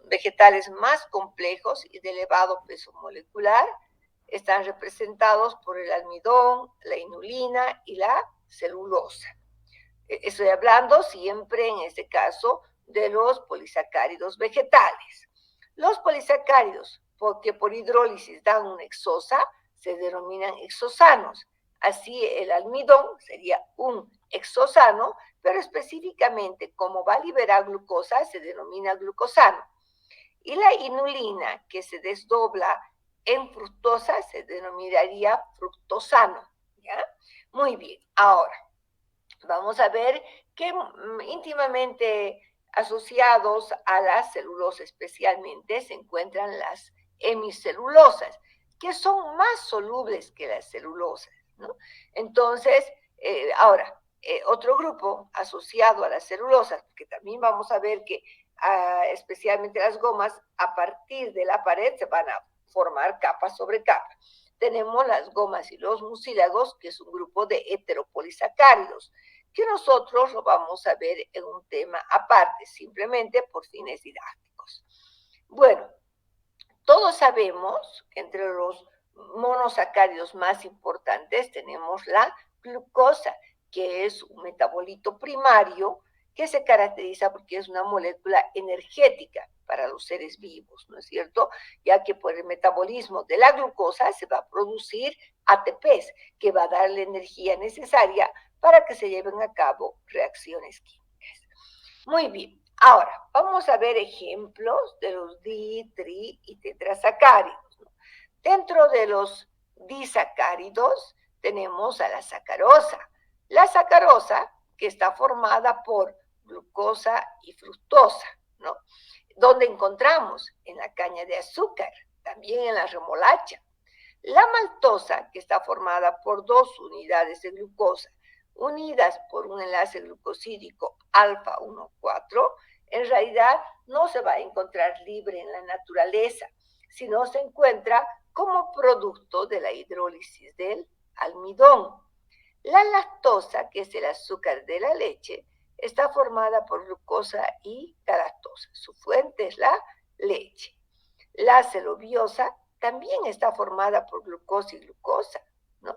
vegetales más complejos y de elevado peso molecular están representados por el almidón, la inulina y la celulosa. Estoy hablando siempre en este caso de los polisacáridos vegetales. Los polisacáridos que por hidrólisis dan una exosa se denominan exosanos. Así el almidón sería un exosano, pero específicamente como va a liberar glucosa se denomina glucosano. Y la inulina que se desdobla en fructosa se denominaría fructosano. ¿Ya? Muy bien, ahora vamos a ver que íntimamente asociados a la celulosa especialmente se encuentran las hemicelulosas, que son más solubles que las celulosas, ¿no? Entonces, ahora, otro grupo asociado a las celulosas, que también vamos a ver que especialmente las gomas, a partir de la pared se van a formar capa sobre capa. Tenemos las gomas y los mucílagos, que es un grupo de heteropolisacáridos, que nosotros lo vamos a ver en un tema aparte, simplemente por fines didácticos. Bueno, todos sabemos, entre los monosacáridos más importantes tenemos la glucosa, que es un metabolito primario que se caracteriza porque es una molécula energética para los seres vivos, ¿no es cierto? Ya que por el metabolismo de la glucosa se va a producir ATPs, que va a dar la energía necesaria para que se lleven a cabo reacciones químicas. Muy bien, ahora vamos a ver ejemplos de los di, tri y tetrasacáridos. Dentro de los disacáridos tenemos a la sacarosa. La sacarosa, que está formada por glucosa y fructosa, ¿no? ¿Dónde encontramos? En la caña de azúcar, también en la remolacha. La maltosa, que está formada por dos unidades de glucosa, unidas por un enlace glucosídico alfa 1,4, en realidad no se va a encontrar libre en la naturaleza, sino se encuentra como producto de la hidrólisis del almidón. La lactosa, que es el azúcar de la leche, está formada por glucosa y galactosa. Su fuente es la leche. La celobiosa también está formada por glucosa y glucosa, ¿no?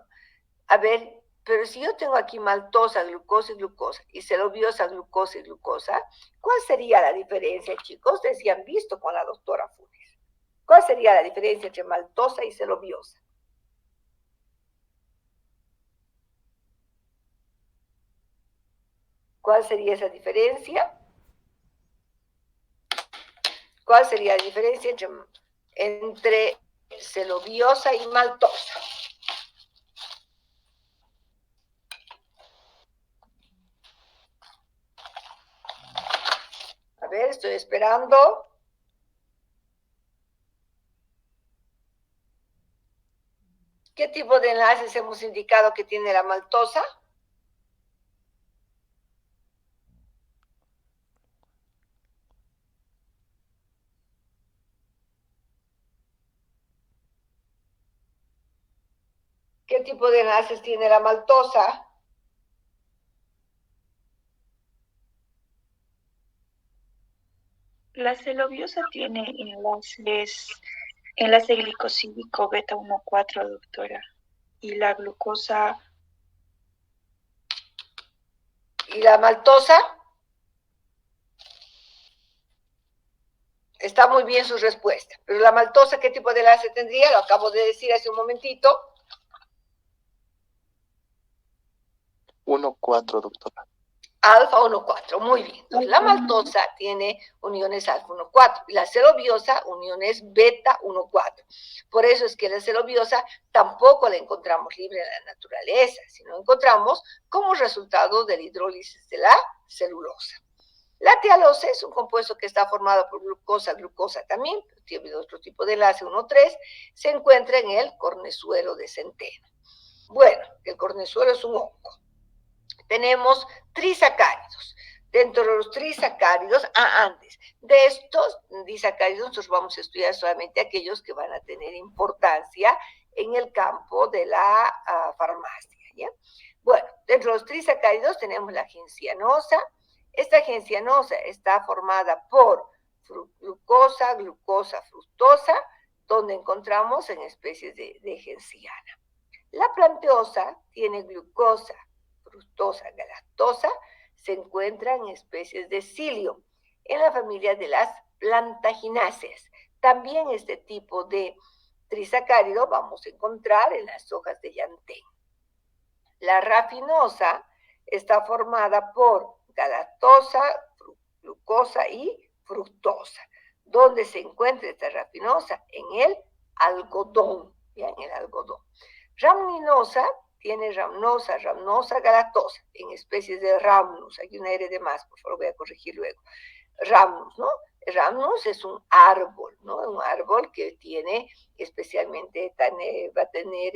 A ver, pero si yo tengo aquí maltosa, glucosa y glucosa, y celobiosa, glucosa y glucosa, ¿cuál sería la diferencia, chicos? Ustedes ya han visto con la doctora Funes. ¿Cuál sería la diferencia entre maltosa y celobiosa? ¿Cuál sería esa diferencia? ¿Cuál sería la diferencia entre celobiosa y maltosa? A ver, estoy esperando. ¿Qué tipo de enlaces hemos indicado que tiene la maltosa? ¿Qué tipo de enlaces tiene la maltosa? La celobiosa tiene enlace glicosídico beta 1,4, doctora. Y la glucosa. ¿Y la maltosa? Está muy bien su respuesta. Pero la maltosa, ¿qué tipo de enlace tendría? Lo acabo de decir hace un momentito. 1,4, doctora. Alfa 1,4, muy bien. Entonces, la maltosa tiene uniones alfa 1,4 y la celobiosa uniones beta 1,4. Por eso es que la celobiosa tampoco la encontramos libre en la naturaleza, sino encontramos como resultado de la hidrólisis de la celulosa. La tialosa es un compuesto que está formado por glucosa, glucosa también, tiene otro tipo de enlace 1,3, se encuentra en el cornezuelo de centeno. Bueno, el cornezuelo es un hongo. Tenemos trisacáridos. Dentro de los trisacáridos, antes de estos disacáridos, nosotros vamos a estudiar solamente aquellos que van a tener importancia en el campo de la farmacia, ¿ya? Bueno, dentro de los trisacáridos tenemos la gencianosa. Esta gencianosa está formada por glucosa, glucosa, fructosa, donde encontramos en especies de genciana. La planteosa tiene glucosa, fructosa, galactosa, se encuentra en especies de psyllium, en la familia de las plantagináceas. También este tipo de trisacárido vamos a encontrar en las hojas de llantén. La rafinosa está formada por galactosa, glucosa y fructosa. ¿Dónde se encuentra esta rafinosa? En el algodón, ya en el algodón. Ramninosa tiene ramnosa, galactosa, en especies de Rhamnus. Aquí una R de más, por favor, voy a corregir luego. Rhamnus, ¿no? Rhamnus es un árbol, ¿no? Un árbol que tiene especialmente, va a tener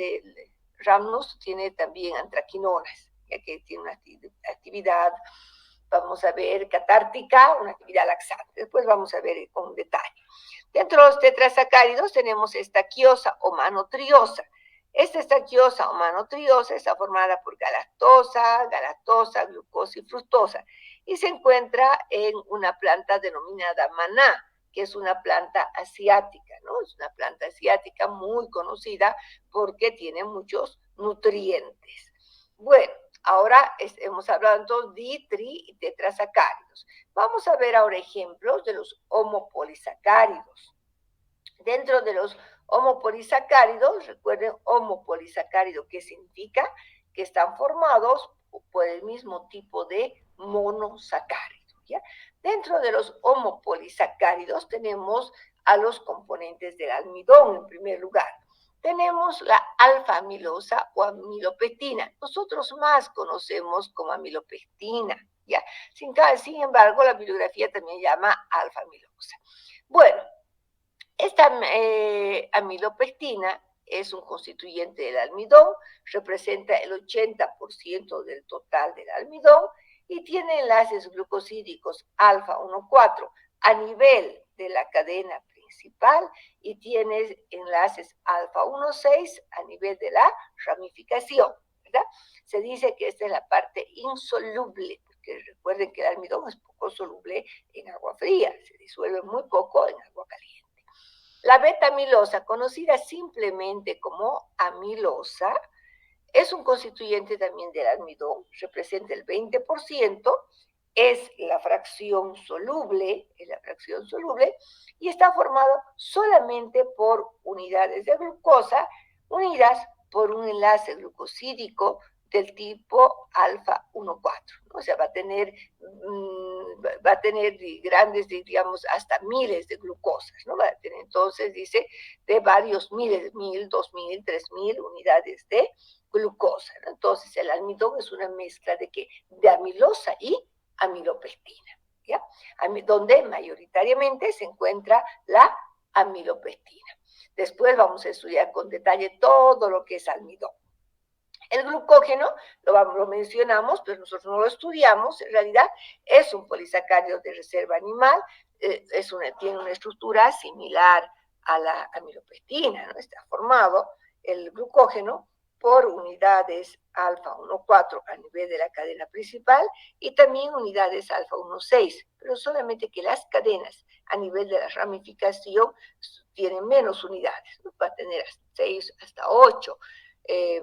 Rhamnus tiene también antraquinonas, ya que tiene una actividad, vamos a ver, catártica, una actividad laxante. Después vamos a ver con detalle. Dentro de los tetrasacáridos tenemos estaquiosa o manotriosa. Esta estaquiosa o manotriosa está formada por galactosa, glucosa y fructosa y se encuentra en una planta denominada maná, que es una planta asiática, ¿no? Es una planta asiática muy conocida porque tiene muchos nutrientes. Bueno, ahora hemos hablado entonces de tri y tetrasacáridos. Vamos a ver ahora ejemplos de los homopolisacáridos. Dentro de los homopolisacáridos, recuerden, homopolisacárido, ¿qué significa? Que están formados por el mismo tipo de monosacárido, ¿ya? Dentro de los homopolisacáridos tenemos a los componentes del almidón en primer lugar. Tenemos la alfa-amilosa o amilopectina. Nosotros más conocemos como amilopectina, ¿ya? Sin embargo, la bibliografía también llama alfa-amilosa. Bueno, esta amilopectina es un constituyente del almidón, representa el 80% del total del almidón y tiene enlaces glucosídicos alfa 1,4 a nivel de la cadena principal y tiene enlaces alfa 1,6 a nivel de la ramificación, ¿verdad? Se dice que esta es la parte insoluble, porque recuerden que el almidón es poco soluble en agua fría, se disuelve muy poco en agua caliente. La beta-amilosa, conocida simplemente como amilosa, es un constituyente también del almidón, representa el 20%, es la fracción soluble, y está formado solamente por unidades de glucosa unidas por un enlace glucosídico del tipo alfa 1,4, ¿no? O sea, va a tener grandes, digamos, hasta miles de glucosas, ¿no? Va a tener, entonces, dice, de varios miles, 1,000, 2,000, 3,000 unidades de glucosa, ¿no? Entonces, el almidón es una mezcla de amilosa y amilopectina, ¿ya? Donde mayoritariamente se encuentra la amilopectina. Después vamos a estudiar con detalle todo lo que es almidón. El glucógeno, lo mencionamos, pero nosotros no lo estudiamos, en realidad es un polisacárido de reserva animal, tiene una estructura similar a la amilopectina, ¿no? Está formado el glucógeno por unidades alfa 1,4 a nivel de la cadena principal y también unidades alfa 1,6, pero solamente que las cadenas a nivel de la ramificación tienen menos unidades, ¿no? Va a tener 6 hasta 8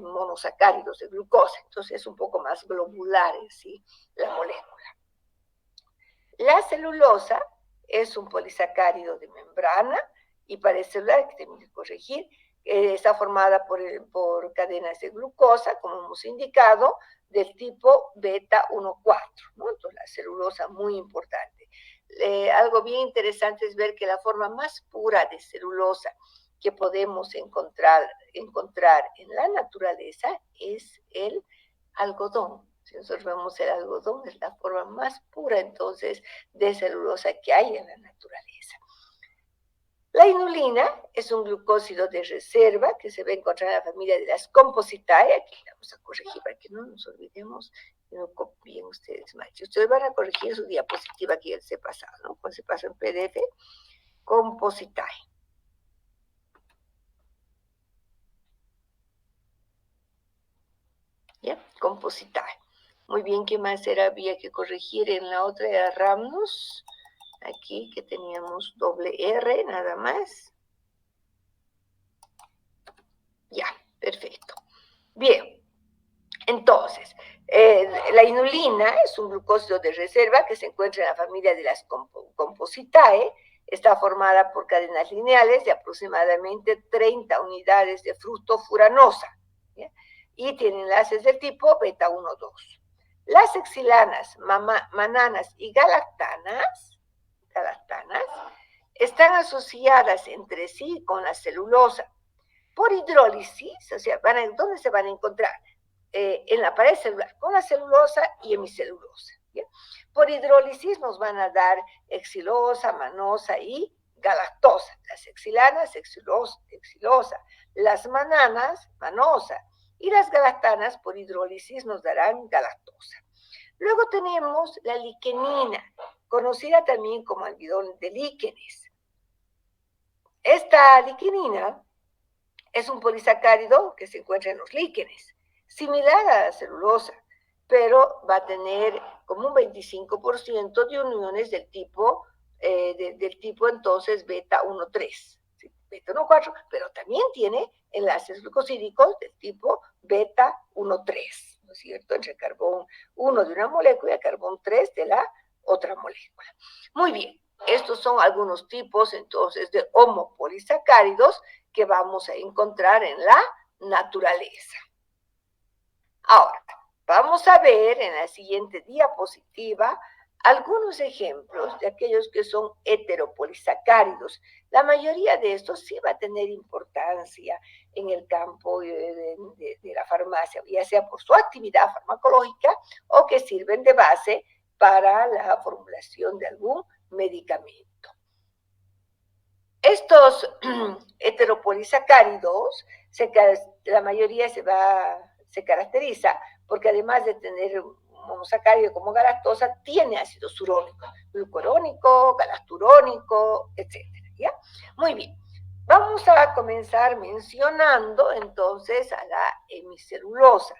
monosacáridos de glucosa, entonces es un poco más globular en sí la molécula. La celulosa es un polisacárido de membrana y paracelular, que tengo que corregir, está formada por cadenas de glucosa, como hemos indicado, del tipo beta 1,4, ¿no? Entonces la celulosa muy importante. Algo bien interesante es ver que la forma más pura de celulosa que podemos encontrar en la naturaleza es el algodón. Si nosotros vemos el algodón, es la forma más pura entonces de celulosa que hay en la naturaleza. La inulina es un glucósido de reserva que se va a encontrar en la familia de las compositae. Aquí la vamos a corregir para que no nos olvidemos y no copien ustedes más. Ustedes van a corregir su diapositiva que ya les he pasado, ¿no? Cuando se pasa en PDF, compositae. ¿Ya? Compositae. Muy bien, ¿qué más había que corregir en la otra? Era Rhamnus. aquí que teníamos doble R nada más. Ya, perfecto. Bien, entonces, la inulina es un glucósido de reserva que se encuentra en la familia de las compositae. Está formada por cadenas lineales de aproximadamente 30 unidades de frutofuranosa, ¿ya? Y tiene enlaces del tipo beta 1,2. Las hexilanas, mananas y galactanas están asociadas entre sí con la celulosa. Por hidrólisis, o sea, ¿dónde se van a encontrar? En la pared celular, con la celulosa y hemicelulosa. ¿Bien? Por hidrólisis nos van a dar hexilosa, manosa y galactosa. Las hexilanas, hexilosa. Las mananas, manosa. Y las galactanas, por hidrólisis, nos darán galactosa. Luego tenemos la liquenina, conocida también como almidón de líquenes. Esta liquenina es un polisacárido que se encuentra en los líquenes, similar a la celulosa, pero va a tener como un 25% de uniones del tipo entonces beta 1,3, ¿sí? Beta 1,4, pero también tiene enlaces glucosídicos del tipo beta 1,3, ¿no es cierto? Entre carbón 1 de una molécula y carbón 3 de la otra molécula. Muy bien, estos son algunos tipos entonces de homopolisacáridos que vamos a encontrar en la naturaleza. Ahora, vamos a ver en la siguiente diapositiva algunos ejemplos de aquellos que son heteropolisacáridos. La mayoría de estos sí va a tener importancia en el campo de la farmacia, ya sea por su actividad farmacológica o que sirven de base para la formulación de algún medicamento. Estos heteropolisacáridos, la mayoría se caracteriza porque además de tener un monosacárido como galactosa, tiene ácido surónico, glucurónico, galacturónico, etc. ¿Ya? Muy bien. Vamos a comenzar mencionando entonces a la hemicelulosa.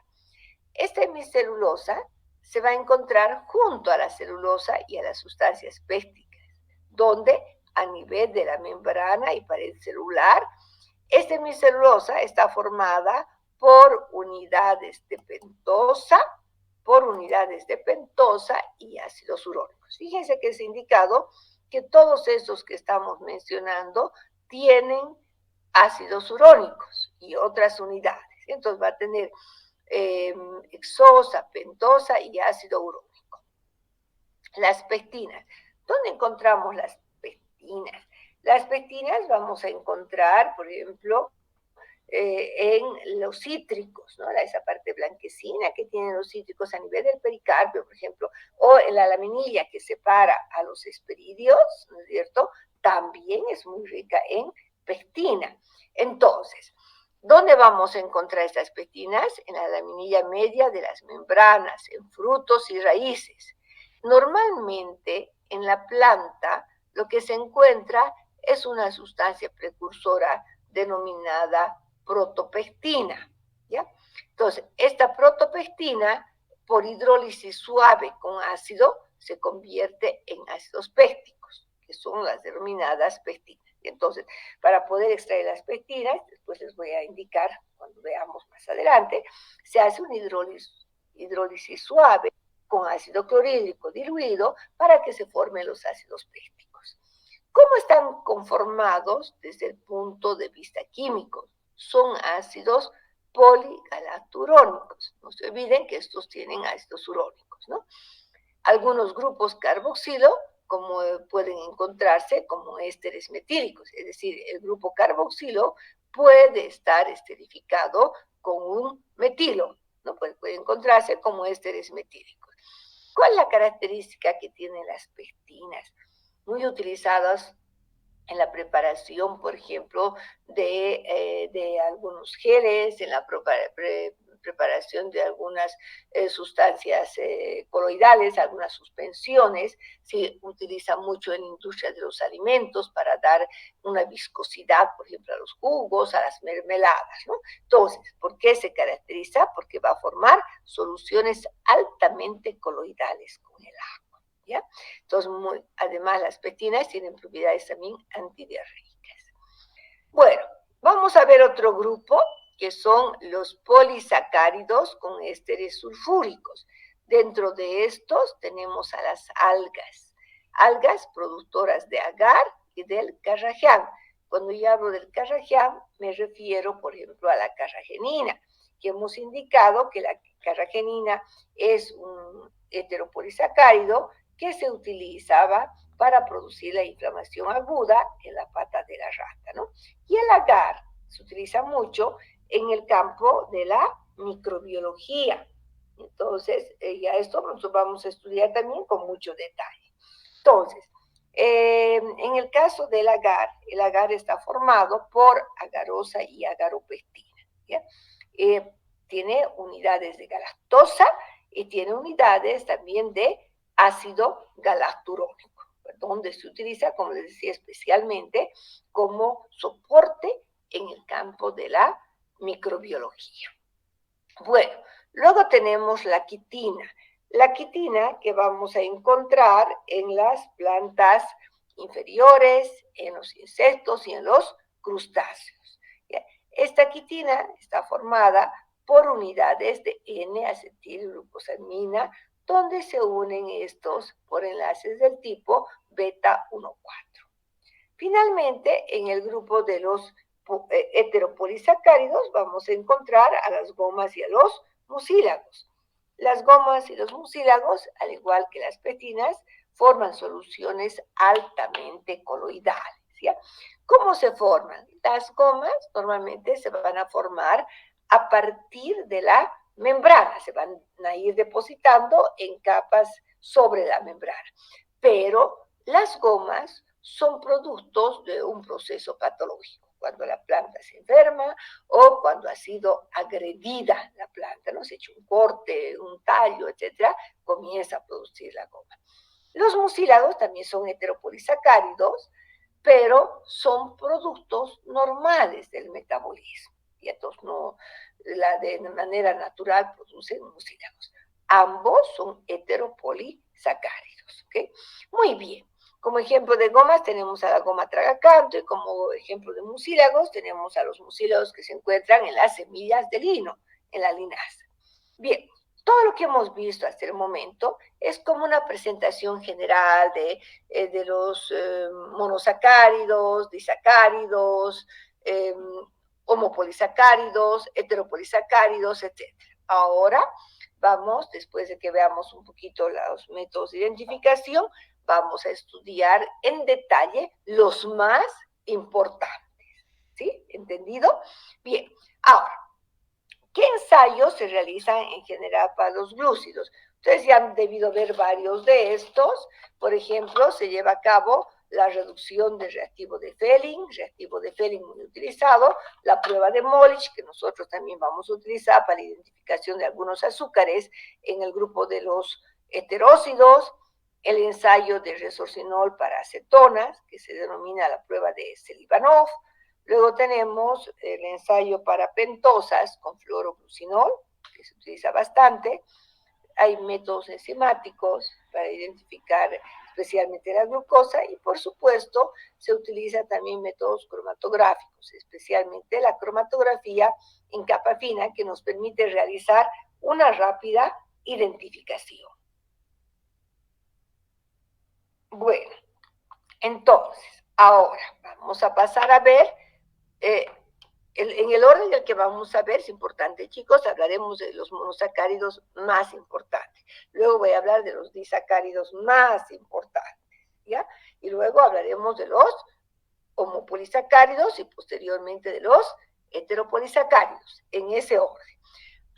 Esta hemicelulosa se va a encontrar junto a la celulosa y a las sustancias pépticas, donde a nivel de la membrana y pared celular, esta hemicelulosa está formada por unidades de pentosa y ácidos urónicos. Fíjense que es indicado que todos estos que estamos mencionando tienen ácidos urónicos y otras unidades. Entonces va a tener hexosa, pentosa y ácido urónico. Las pectinas. ¿Dónde encontramos las pectinas? Las pectinas vamos a encontrar, por ejemplo, en los cítricos, ¿no? Esa parte blanquecina que tienen los cítricos a nivel del pericarpio, por ejemplo, o en la laminilla que separa a los hesperidios, ¿no es cierto? También es muy rica en pectina. Entonces, ¿dónde vamos a encontrar estas pectinas? En la laminilla media de las membranas, en frutos y raíces. Normalmente, en la planta, lo que se encuentra es una sustancia precursora denominada protopectina, ¿ya? Entonces, esta protopectina, por hidrólisis suave con ácido, se convierte en ácidos pécticos, que son las denominadas pectinas. Entonces, para poder extraer las pectinas, después les voy a indicar cuando veamos más adelante, se hace una hidrólisis suave con ácido clorhídrico diluido para que se formen los ácidos pépticos. ¿Cómo están conformados desde el punto de vista químico? Son ácidos poligalacturónicos. No se olviden que estos tienen ácidos urónicos, ¿no? Algunos grupos carboxilo, como pueden encontrarse como ésteres metílicos, es decir, el grupo carboxilo puede estar esterificado con un metilo, ¿no? Puede encontrarse como ésteres metílicos. ¿Cuál es la característica que tienen las pectinas? Muy utilizadas en la preparación, por ejemplo, de algunos geles, en la preparación de algunas sustancias coloidales, algunas suspensiones. Se utiliza mucho en la industria de los alimentos para dar una viscosidad, por ejemplo, a los jugos, a las mermeladas, ¿no? Entonces, ¿por qué se caracteriza? Porque va a formar soluciones altamente coloidales con el agua. ¿ya? Entonces, además las pectinas tienen propiedades también antidiarreicas. Bueno, vamos a ver otro grupo, que son los polisacáridos con ésteres sulfúricos. Dentro de estos tenemos a las algas productoras de agar y del carragián. Cuando yo hablo del carragián, me refiero, por ejemplo, a la carragenina, que hemos indicado que la carragenina es un heteropolisacárido que se utilizaba para producir la inflamación aguda en la pata de la rata, ¿no? Y el agar se utiliza mucho en el campo de la microbiología. Entonces, ya esto nosotros vamos a estudiar también con mucho detalle. Entonces, en el caso del agar, el agar está formado por agarosa y agaropectina, ¿ya? Tiene unidades de galactosa y tiene unidades también de ácido galacturónico, donde se utiliza, como les decía, especialmente como soporte en el campo de la microbiología. Bueno, luego tenemos la quitina. La quitina que vamos a encontrar en las plantas inferiores, en los insectos y en los crustáceos. Esta quitina está formada por unidades de N-acetilglucosamina, donde se unen estos por enlaces del tipo beta 1,4. Finalmente, en el grupo de los heteropolisacáridos vamos a encontrar a las gomas y a los mucílagos. Las gomas y los mucílagos, al igual que las pectinas, forman soluciones altamente coloidales, ¿ya? ¿Cómo se forman? Las gomas normalmente se van a formar a partir de la membrana, se van a ir depositando en capas sobre la membrana, pero las gomas son productos de un proceso patológico, cuando la planta se enferma o cuando ha sido agredida la planta, ¿no? Se ha hecho un corte, un tallo, etcétera, comienza a producir la goma. Los mucílagos también son heteropolisacáridos, pero son productos normales del metabolismo. Y entonces de manera natural producen mucílagos. Ambos son heteropolisacáridos, ¿ok? Muy bien. Como ejemplo de gomas tenemos a la goma tragacanto y como ejemplo de mucílagos tenemos a los mucílagos que se encuentran en las semillas de lino, en la linaza. Bien, todo lo que hemos visto hasta el momento es como una presentación general de los monosacáridos, disacáridos, homopolisacáridos, heteropolisacáridos, etc. Ahora vamos, después de que veamos un poquito los métodos de identificación, vamos a estudiar en detalle los más importantes. ¿Sí? ¿Entendido? Bien, ahora, ¿qué ensayos se realizan en general para los glúcidos? Ustedes ya han debido ver varios de estos. Por ejemplo, se lleva a cabo la reducción del reactivo de Fehling muy utilizado, la prueba de Molich, que nosotros también vamos a utilizar para la identificación de algunos azúcares en el grupo de los heterócidos, el ensayo de resorcinol para acetonas, que se denomina la prueba de Selivanov. Luego tenemos el ensayo para pentosas con fluoroglucinol, que se utiliza bastante. Hay métodos enzimáticos para identificar especialmente la glucosa y, por supuesto, se utiliza también métodos cromatográficos, especialmente la cromatografía en capa fina, que nos permite realizar una rápida identificación. Bueno, entonces, ahora vamos a pasar a ver, en el orden en el que vamos a ver, es importante, chicos, hablaremos de los monosacáridos más importantes. Luego voy a hablar de los disacáridos más importantes, ¿ya? Y luego hablaremos de los homopolisacáridos y posteriormente de los heteropolisacáridos, en ese orden.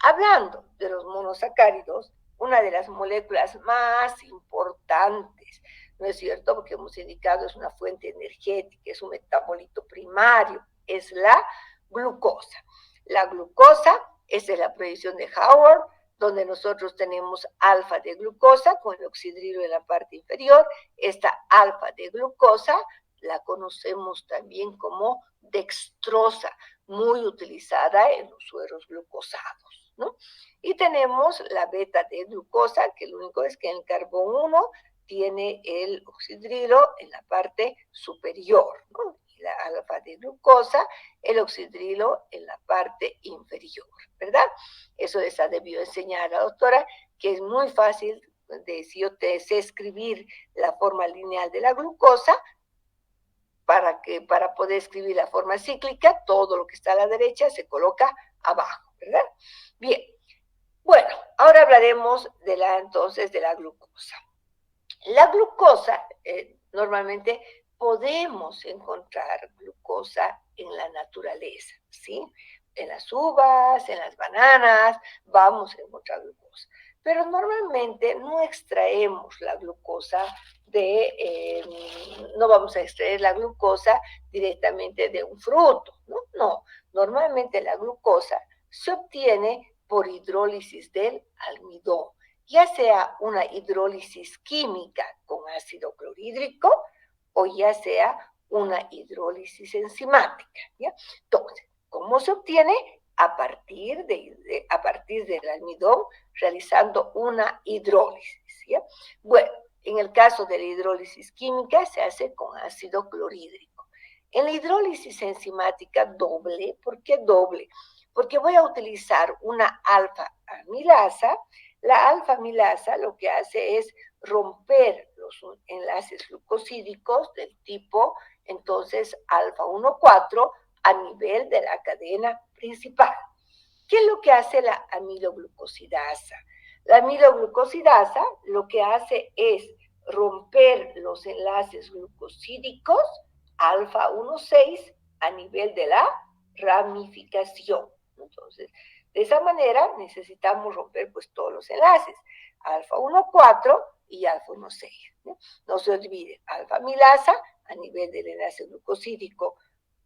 Hablando de los monosacáridos, una de las moléculas más importantes, ¿no es cierto? Porque hemos indicado es una fuente energética, es un metabolito primario, es la glucosa. La glucosa, esa es la proyección de Howard, donde nosotros tenemos alfa de glucosa con el oxidrilo en la parte inferior. Esta alfa de glucosa la conocemos también como dextrosa, muy utilizada en los sueros glucosados, ¿no? Y tenemos la beta de glucosa, que lo único es que en el carbón 1 tiene el oxidrilo en la parte superior, ¿no? Y la alfa de glucosa, el oxidrilo en la parte inferior, ¿verdad? Eso les ha debido enseñar a la doctora, que es muy fácil, si yo te sé escribir la forma lineal de la glucosa, para poder escribir la forma cíclica, todo lo que está a la derecha se coloca abajo, ¿verdad? Bien, bueno, ahora hablaremos entonces de la glucosa. La glucosa, normalmente podemos encontrar glucosa en la naturaleza, ¿sí? En las uvas, en las bananas, vamos a encontrar glucosa. Pero normalmente no extraemos la glucosa no vamos a extraer la glucosa directamente de un fruto, ¿no? No, normalmente la glucosa se obtiene por hidrólisis del almidón, ya sea una hidrólisis química con ácido clorhídrico o ya sea una hidrólisis enzimática, ¿ya? Entonces, ¿cómo se obtiene? A partir del almidón, realizando una hidrólisis, ¿ya? Bueno, en el caso de la hidrólisis química se hace con ácido clorhídrico. En la hidrólisis enzimática doble, ¿por qué doble? Porque voy a utilizar una alfa-amilasa. La alfa-amilasa lo que hace es romper los enlaces glucosídicos del tipo, entonces, alfa-1,4 a nivel de la cadena principal. ¿Qué es lo que hace la amiloglucosidasa? La amiloglucosidasa lo que hace es romper los enlaces glucosídicos alfa 1,6 a nivel de la ramificación. Entonces, de esa manera necesitamos romper pues todos los enlaces, alfa 1,4 y alfa 1,6. No se olvide, alfa amilasa a nivel del enlace glucosídico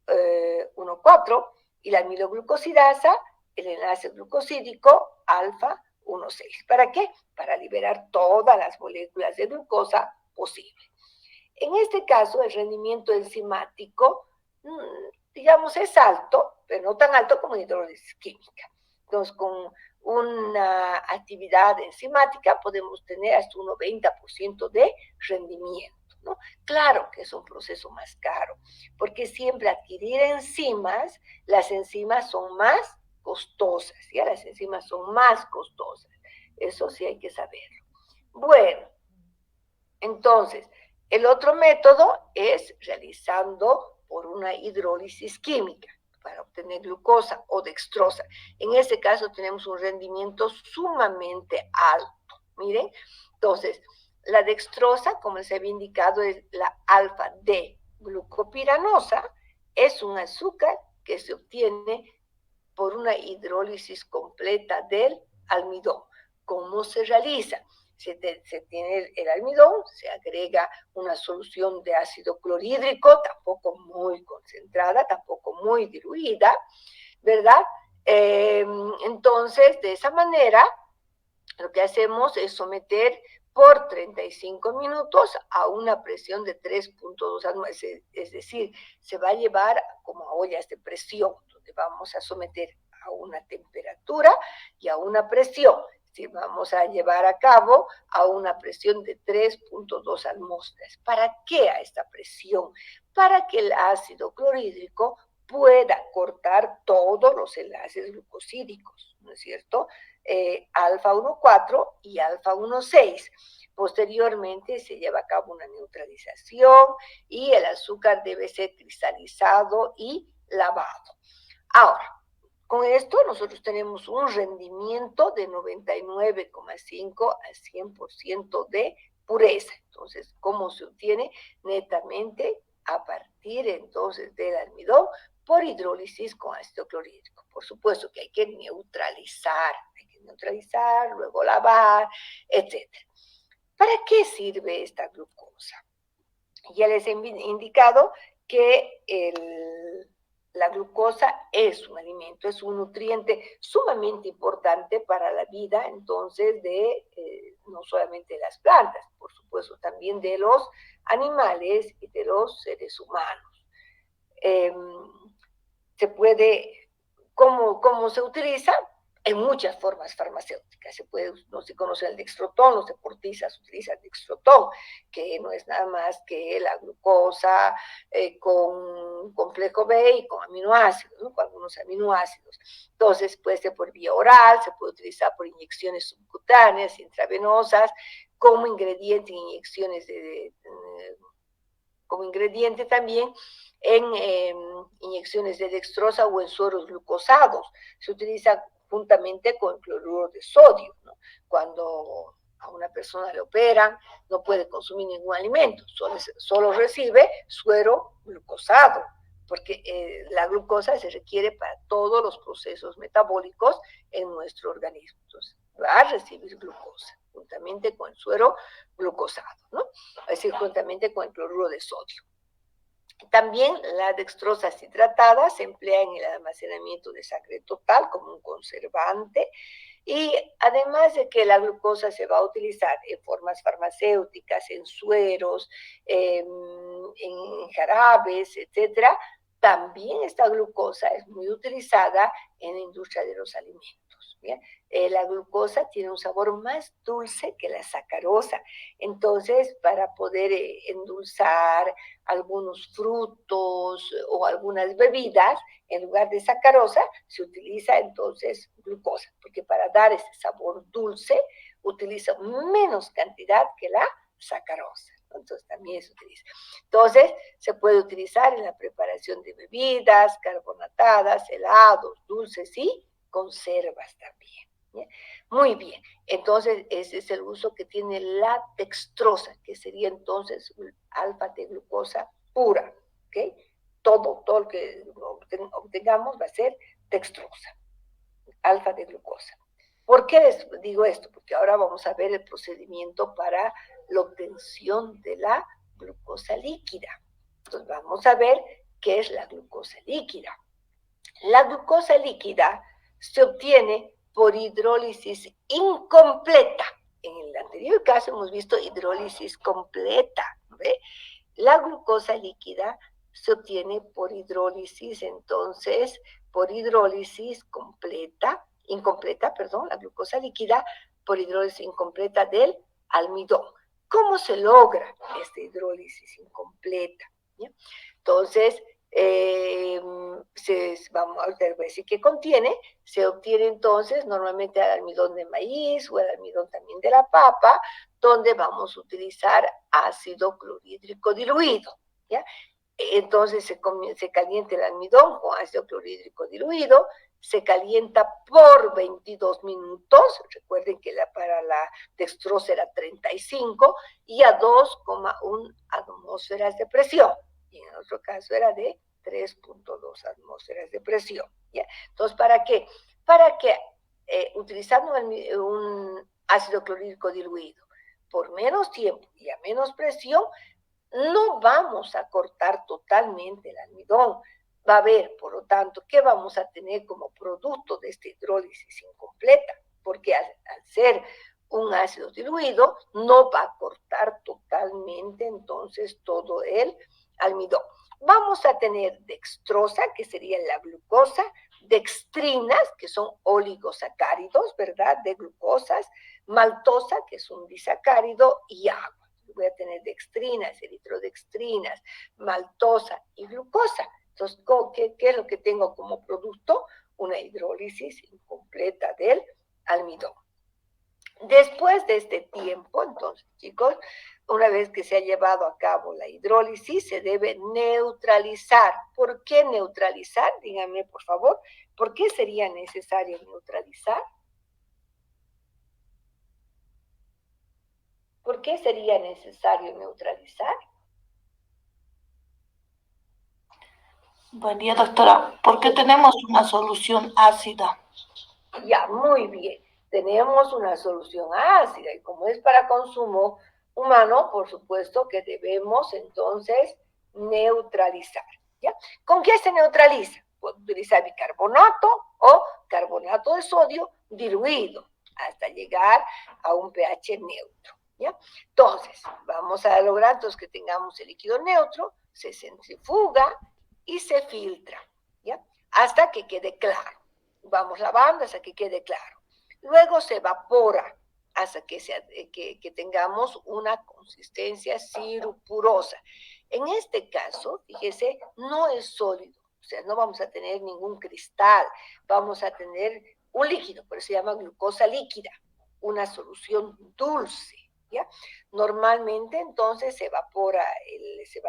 1,4 y la amiloglucosidasa, el enlace glucosídico alfa 1,6. ¿Para qué? Para liberar todas las moléculas de glucosa posible. En este caso, el rendimiento enzimático, digamos, es alto, pero no tan alto como en hidrólisis química. Entonces, con una actividad enzimática podemos tener hasta un 90% de rendimiento, ¿no? Claro que es un proceso más caro, porque siempre adquirir enzimas, las enzimas son más costosas, ¿ya? Las enzimas son más costosas. Eso sí hay que saberlo. Bueno, entonces, el otro método es realizando por una hidrólisis química para obtener glucosa o dextrosa. En este caso tenemos un rendimiento sumamente alto. Miren, entonces, la dextrosa, como les había indicado, es la alfa-D-glucopiranosa, es un azúcar que se obtiene por una hidrólisis completa del almidón. ¿Cómo se realiza? Se tiene el almidón, se agrega una solución de ácido clorhídrico, tampoco muy concentrada, tampoco muy diluida, ¿verdad? Entonces, de esa manera, lo que hacemos es someter por 35 minutos a una presión de 3,2 atmósferas, es decir, se va a llevar como a ollas de presión, donde vamos a someter a una temperatura y a una presión. Si vamos a llevar a cabo a una presión de 3,2 atmósferas. ¿Para qué a esta presión? Para que el ácido clorhídrico pueda cortar todos los enlaces glucosídicos, ¿no es cierto? Alfa 1,4 y alfa 1,6. Posteriormente se lleva a cabo una neutralización y el azúcar debe ser cristalizado y lavado. Ahora, con esto nosotros tenemos un rendimiento de 99,5 al 100% de pureza. Entonces, ¿cómo se obtiene? Netamente a partir entonces del almidón por hidrólisis con ácido clorhídrico. Por supuesto que hay que neutralizar, luego lavar, etc. ¿Para qué sirve esta glucosa? Ya les he indicado que la glucosa es un alimento, es un nutriente sumamente importante para la vida, entonces, no solamente de las plantas, por supuesto, también de los animales y de los seres humanos. Se puede, ¿cómo se utiliza? en muchas formas farmacéuticas. No se conoce el dextrotón, los deportistas utilizan dextrotón, que no es nada más que la glucosa con complejo B y con aminoácidos, ¿no? Con algunos aminoácidos. Entonces puede ser por vía oral, se puede utilizar por inyecciones subcutáneas, intravenosas, como ingrediente en inyecciones como ingrediente también en inyecciones de dextrosa o en sueros glucosados. Se utiliza juntamente con cloruro de sodio, ¿no? Cuando a una persona le operan, no puede consumir ningún alimento, solo recibe suero glucosado, porque la glucosa se requiere para todos los procesos metabólicos en nuestro organismo. Entonces, va a recibir glucosa juntamente con el suero glucosado, ¿no? Es decir, juntamente con el cloruro de sodio. También la dextrosa deshidratada se emplea en el almacenamiento de sangre total como un conservante, y además de que la glucosa se va a utilizar en formas farmacéuticas, en sueros, en jarabes, etcétera, también esta glucosa es muy utilizada en la industria de los alimentos. ¿Bien? La glucosa tiene un sabor más dulce que la sacarosa. Entonces, para poder endulzar algunos frutos o algunas bebidas, en lugar de sacarosa, se utiliza entonces glucosa, porque para dar ese sabor dulce, utiliza menos cantidad que la sacarosa. Entonces también se utiliza. Entonces, se puede utilizar en la preparación de bebidas carbonatadas, helados, dulces y conservas también. ¿Bien? Muy bien, entonces ese es el uso que tiene la dextrosa, que sería entonces alfa de glucosa pura, ¿ok? Todo lo que obtengamos va a ser dextrosa, alfa de glucosa. ¿Por qué les digo esto? Porque ahora vamos a ver el procedimiento para la obtención de la glucosa líquida. Entonces vamos a ver qué es la glucosa líquida. La glucosa líquida se obtiene por hidrólisis incompleta. En el anterior caso hemos visto hidrólisis completa, ¿ve? La glucosa líquida se obtiene por hidrólisis, entonces, por hidrólisis incompleta, la glucosa líquida por hidrólisis incompleta del almidón. ¿Cómo se logra esta hidrólisis incompleta? ¿Bien? Entonces, vamos a decir que contiene, se obtiene entonces normalmente el almidón de maíz o el almidón también de la papa, donde vamos a utilizar ácido clorhídrico diluido, ¿ya? Entonces se calienta el almidón con ácido clorhídrico diluido, se calienta por 22 minutos, recuerden que para la dextrosa era 35, y a 2,1 atmósferas de presión. Y en otro caso era de 3,2 atmósferas de presión. ¿Ya? Entonces, ¿para qué? Para que utilizando un ácido clorhídrico diluido por menos tiempo y a menos presión, no vamos a cortar totalmente el almidón. Va a haber, por lo tanto, ¿qué vamos a tener como producto de esta hidrólisis incompleta? Porque al ser un ácido diluido, no va a cortar totalmente entonces todo el almidón. Vamos a tener dextrosa, que sería la glucosa, dextrinas, que son oligosacáridos, ¿verdad? De glucosas, maltosa, que es un disacárido, y agua. Voy a tener dextrinas, eritrodextrinas, maltosa y glucosa. Entonces, ¿qué es lo que tengo como producto? Una hidrólisis incompleta del almidón. Después de este tiempo, entonces, chicos, una vez que se ha llevado a cabo la hidrólisis, se debe neutralizar. ¿Por qué neutralizar? Díganme, por favor, ¿por qué sería necesario neutralizar? ¿Por qué sería necesario neutralizar? Buen día, doctora. ¿Por qué tenemos una solución ácida? Ya, muy bien. Tenemos una solución ácida y como es para consumo humano, por supuesto que debemos entonces neutralizar. ¿Ya? ¿Con qué se neutraliza? Puedo utilizar bicarbonato o carbonato de sodio diluido hasta llegar a un pH neutro. ¿Ya? Entonces, vamos a lograr entonces que tengamos el líquido neutro, se centrifuga y se filtra, ¿ya? Hasta que quede claro. vamos lavando hasta que quede claro. Luego se evapora hasta que tengamos una consistencia sirupurosa. En este caso, fíjese, no es sólido, o sea, no vamos a tener ningún cristal, vamos a tener un líquido, por eso se llama glucosa líquida, una solución dulce, ¿ya? Normalmente entonces se va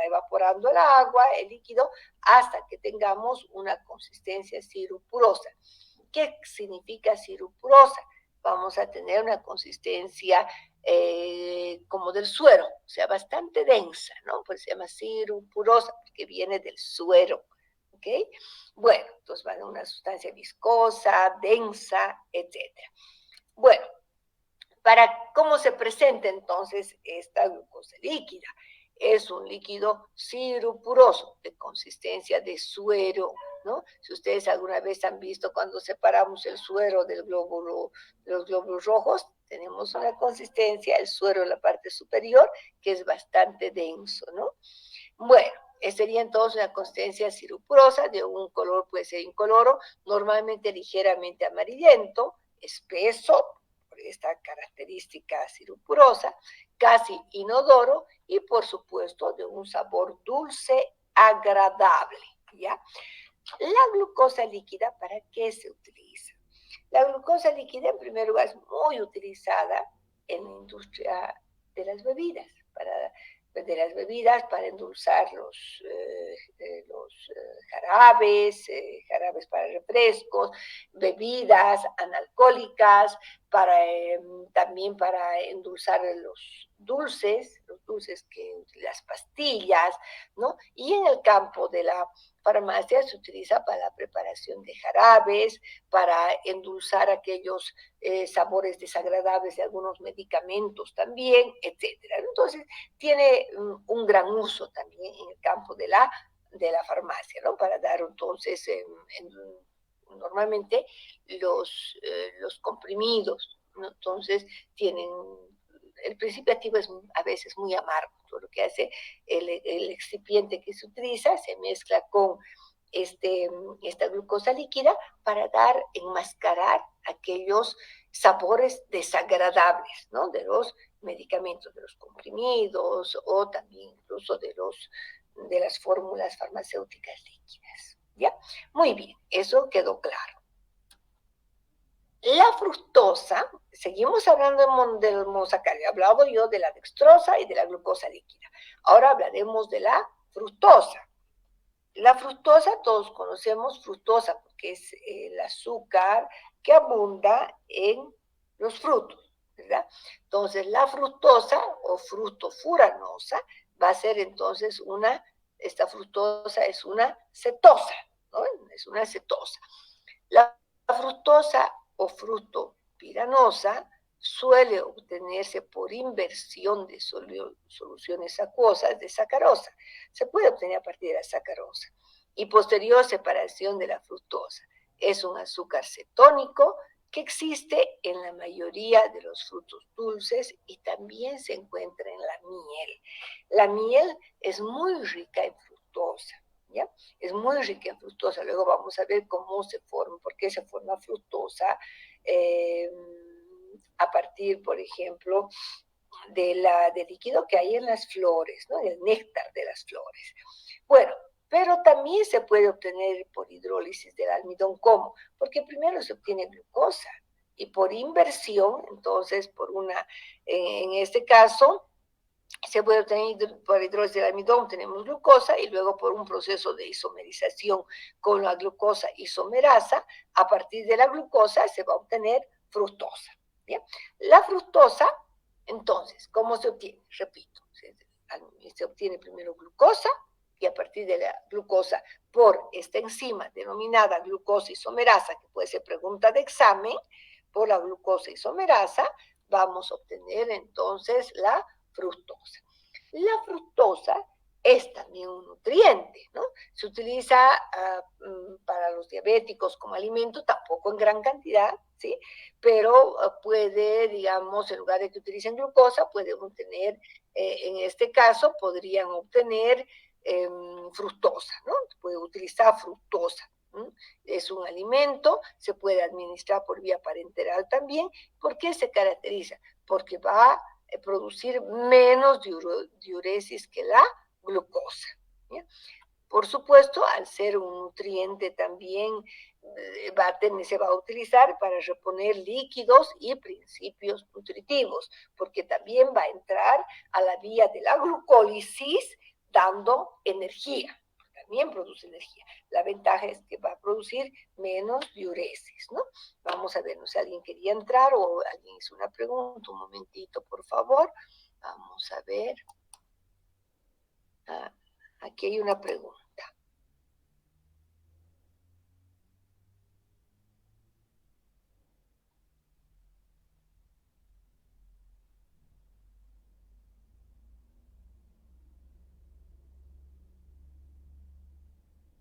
evaporando el agua, el líquido, hasta que tengamos una consistencia sirupurosa. ¿Qué significa sirupurosa? Vamos a tener una consistencia como del suero, o sea, bastante densa, ¿no? Pues se llama sirupurosa, porque viene del suero, ¿ok? Bueno, entonces va a ser una sustancia viscosa, densa, etc. Bueno, ¿cómo se presenta entonces esta glucosa líquida? Es un líquido sirupuroso de consistencia de suero, ¿no? Si ustedes alguna vez han visto cuando separamos el suero de los glóbulos rojos, tenemos una consistencia, el suero en la parte superior, que es bastante denso, ¿no? Bueno, sería entonces una consistencia sirupurosa, de un color puede ser incoloro, normalmente ligeramente amarillento, espeso, por esta característica sirupurosa, casi inodoro y por supuesto de un sabor dulce agradable, ¿ya? La glucosa líquida, ¿para qué se utiliza? La glucosa líquida en primer lugar es muy utilizada en la industria de las bebidas, para endulzar los jarabes para refrescos, bebidas analcohólicas, también para endulzar los dulces, las pastillas, ¿no? Y en el campo de la farmacia se utiliza para la preparación de jarabes, para endulzar aquellos sabores desagradables de algunos medicamentos también, etcétera. Entonces, tiene un gran uso también en el campo de la farmacia, ¿no? Para dar entonces, normalmente los comprimidos, ¿no? Entonces, el principio activo es a veces muy amargo. Lo que hace el excipiente que se utiliza se mezcla con esta glucosa líquida para enmascarar aquellos sabores desagradables, ¿no? De los medicamentos, de los comprimidos o también incluso de las fórmulas farmacéuticas líquidas, ¿ya? Muy bien, eso quedó claro. La fructosa, seguimos hablando del monosacárido, he hablado yo de la dextrosa y de la glucosa líquida. Ahora hablaremos de la fructosa. La fructosa, todos conocemos fructosa porque es el azúcar que abunda en los frutos, ¿verdad? Entonces, la fructosa o fructofuranosa va a ser entonces esta fructosa es una cetosa, ¿no? Es una cetosa. La fructosa o fructopiranosa suele obtenerse por inversión de soluciones acuosas de sacarosa. Se puede obtener a partir de la sacarosa. Y posterior separación de la fructosa. Es un azúcar cetónico que existe en la mayoría de los frutos dulces y también se encuentra en la miel. La miel es muy rica en fructosa. ¿Ya? Es muy rica en fructosa. Luego vamos a ver cómo se forma, por qué se forma fructosa a partir, por ejemplo, del líquido que hay en las flores, ¿no? El néctar de las flores. Bueno, pero también se puede obtener por hidrólisis del almidón. ¿Cómo? Porque primero se obtiene glucosa y por inversión, entonces, en este caso, se puede obtener por hidrólisis del almidón, tenemos glucosa, y luego por un proceso de isomerización con la glucosa isomerasa, a partir de la glucosa se va a obtener fructosa. ¿Bien? La fructosa, entonces, ¿cómo se obtiene? Repito, se obtiene primero glucosa, y a partir de la glucosa, por esta enzima denominada glucosa isomerasa, que puede ser pregunta de examen, por la glucosa isomerasa, vamos a obtener entonces la fructosa. La fructosa es también un nutriente, ¿no? Se utiliza para los diabéticos como alimento, tampoco en gran cantidad, ¿sí? Pero puede, digamos, en lugar de que utilicen glucosa, pueden obtener, en este caso, podrían obtener fructosa, ¿no? Puede utilizar fructosa Es un alimento, se puede administrar por vía parenteral también. ¿Por qué se caracteriza? Porque va a producir menos diuresis que la glucosa. ¿Ya? Por supuesto, al ser un nutriente también se va a utilizar para reponer líquidos y principios nutritivos, porque también va a entrar a la vía de la glucólisis dando energía. También produce energía. La ventaja es que va a producir menos diuresis, ¿no? Vamos a ver, no sé, alguien quería entrar o alguien hizo una pregunta. Un momentito, por favor. Vamos a ver. Aquí hay una pregunta.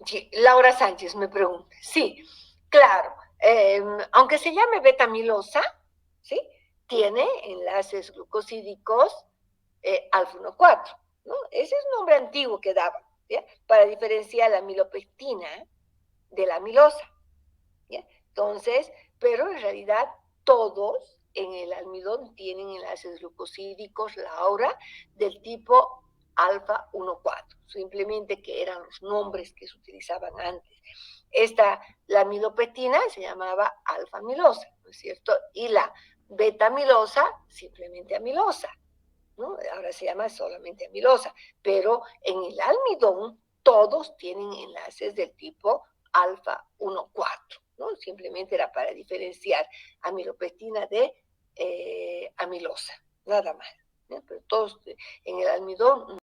Sí, Laura Sánchez me pregunta. Sí, claro. Aunque se llame beta-amilosa, ¿sí? Tiene enlaces glucosídicos alfa-1,4, ¿no? Ese es un nombre antiguo que daban, ¿ya? Para diferenciar la amilopectina de la amilosa, ¿ya? Entonces, pero en realidad todos en el almidón tienen enlaces glucosídicos, Laura, del tipo alfa-1,4, simplemente que eran los nombres que se utilizaban antes. La amilopectina se llamaba alfa-amilosa, ¿no es cierto? Y la beta-amilosa, simplemente amilosa, ¿no? Ahora se llama solamente amilosa, pero en el almidón todos tienen enlaces del tipo alfa-1,4, ¿no? Simplemente era para diferenciar amilopectina de amilosa, nada más, ¿no? Pero todos en el almidón